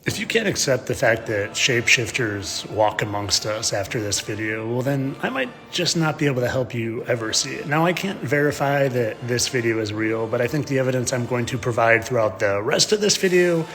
If you can't accept the fact that shapeshifters walk amongst us after this video, well then I might just not be able to help you ever see it. Now I can't verify that this video is real, but I think the evidence I'm going to provide throughout the rest of this video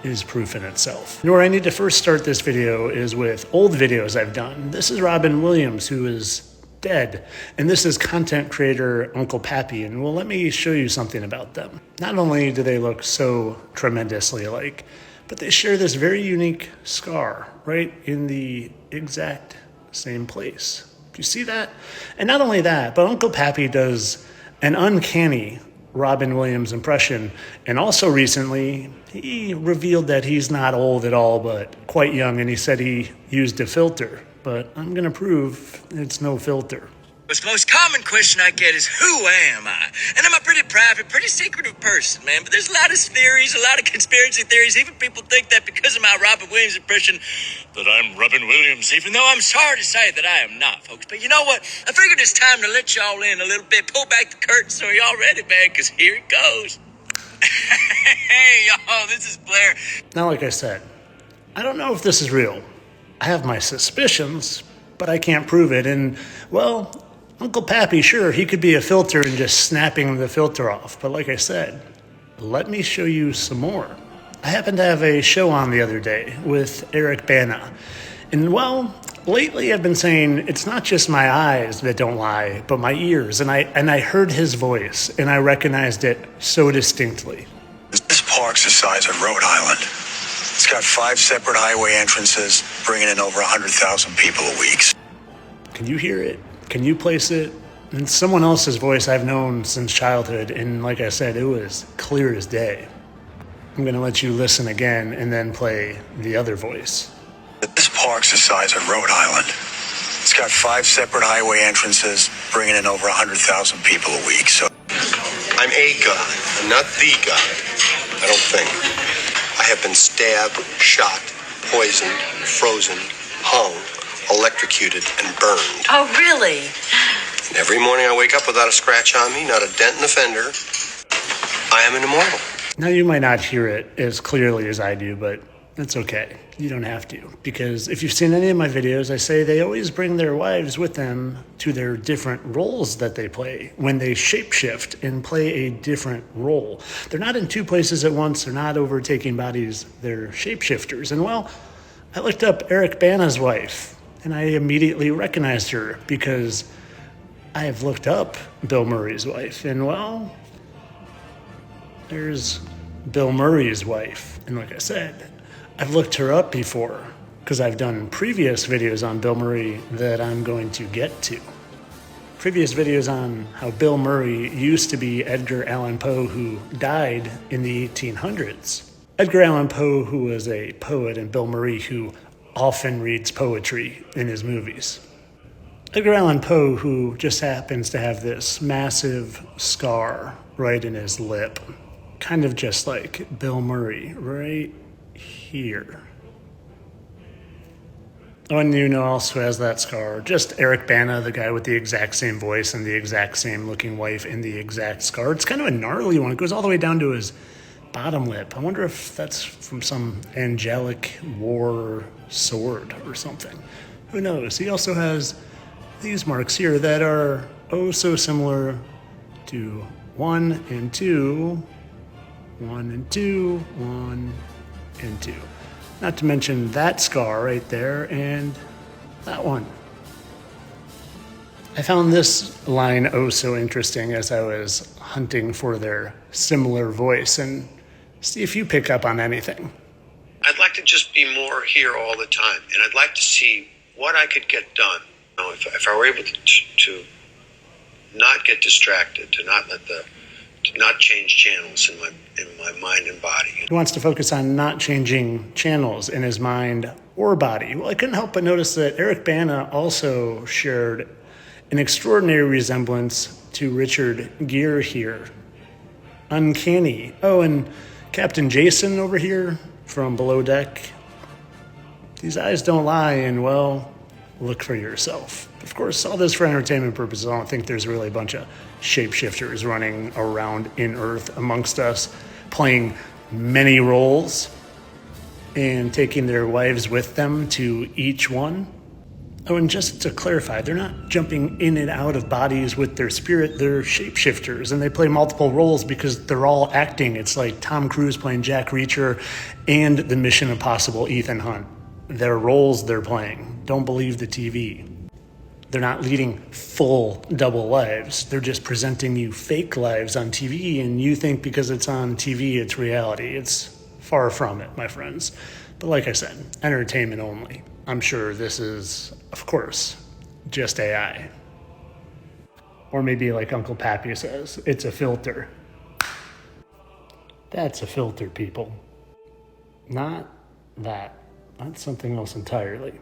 is proof in itself. And where I need to first start this video is with old videos I've done. This is Robin Williams, who is dead, and this is content creator Uncle Pappy, and well, let me show you something about them. Not only do they look so tremendously alike, but they share this very unique scar right in the exact same place. Do you see that? And not only that, but Uncle Pappy does an uncanny Robin Williams impression. And also recently, he revealed that he's not old at all, but quite young. And he said he used a filter, but I'm going to prove it's no filter. The most common question I get is, who am I? And I'm a pretty private, pretty secretive person, man. But there's a lot of theories, a lot of conspiracy theories. Even people think that because of my Robin Williams impression, that I'm Robin Williams, even though I'm sorry to say that I am not, folks. But you know what? I figured it's time to let y'all in a little bit. Pull back the curtain so y'all ready, man, because here it goes. Hey, y'all, this is Blair. Now, like I said, I don't know if this is real. I have my suspicions, but I can't prove it. And, well, Uncle Pappy, sure, he could be a filter and just snapping the filter off. But like I said, let me show you some more. I happened to have a show on the other day with Eric Bana. And well, lately I've been saying it's not just my eyes that don't lie, but my ears. And I heard his voice, and I recognized it so distinctly. This park's the size of Rhode Island. It's got 5 separate highway entrances, bringing in over 100,000 people a week. Can you hear it? Can you place it? It's someone else's voice I've known since childhood, and like I said, it was clear as day. I'm going to let you listen again and then play the other voice. This park's the size of Rhode Island. It's got 5 separate highway entrances, bringing in over 100,000 people a week. So I'm a god. I'm not the god. I don't think. I have been stabbed, shot, poisoned, frozen, hung, electrocuted, and burned. Oh, really? And every morning I wake up without a scratch on me, not a dent in the fender. I am an immortal. Now, you might not hear it as clearly as I do, but it's okay. You don't have to. Because if you've seen any of my videos, I say they always bring their wives with them to their different roles that they play when they shapeshift and play a different role. They're not in 2 places at once. They're not overtaking bodies. They're shapeshifters. And well, I looked up Eric Bana's wife, and I immediately recognized her because I have looked up Bill Murray's wife. And well, there's Bill Murray's wife. And like I said, I've looked her up before because I've done previous videos on Bill Murray that I'm going to get to. Previous videos on how Bill Murray used to be Edgar Allan Poe, who died in the 1800s. Edgar Allan Poe, who was a poet, and Bill Murray, who often reads poetry in his movies. Edgar Allan Poe, who just happens to have this massive scar right in his lip, kind of just like Bill Murray right here. Oh, and you know also has that scar, just Eric Bana, the guy with the exact same voice and the exact same looking wife and the exact scar. It's kind of a gnarly one. It goes all the way down to his bottom lip. I wonder if that's from some angelic war sword or something. Who knows? He also has these marks here that are oh so similar to 1 and 2, 1 and 2, 1 and 2. Not to mention that scar right there and that one. I found this line oh so interesting as I was hunting for their similar voice, and see if you pick up on anything. I'd like to just be more here all the time, and I'd like to see what I could get done. You know, if I were able to not get distracted, to not change channels in my mind and body. He wants to focus on not changing channels in his mind or body. Well, I couldn't help but notice that Eric Bana also shared an extraordinary resemblance to Richard Gere here. Uncanny. Oh, and Captain Jason over here from Below Deck. These eyes don't lie, and well, look for yourself. Of course, all this for entertainment purposes. I don't think there's really a bunch of shapeshifters running around in Earth amongst us, playing many roles and taking their wives with them to each one. Oh, and just to clarify, they're not jumping in and out of bodies with their spirit. They're shapeshifters, and they play multiple roles because they're all acting. It's like Tom Cruise playing Jack Reacher and the Mission Impossible Ethan Hunt. Their roles they're playing. Don't believe the TV. They're not leading full double lives. They're just presenting you fake lives on TV, and you think because it's on TV, it's reality. It's far from it, my friends. But like I said, entertainment only. I'm sure this is, of course, just AI. Or maybe like Uncle Pappy says, it's a filter. That's a filter, people. Not that. That's something else entirely.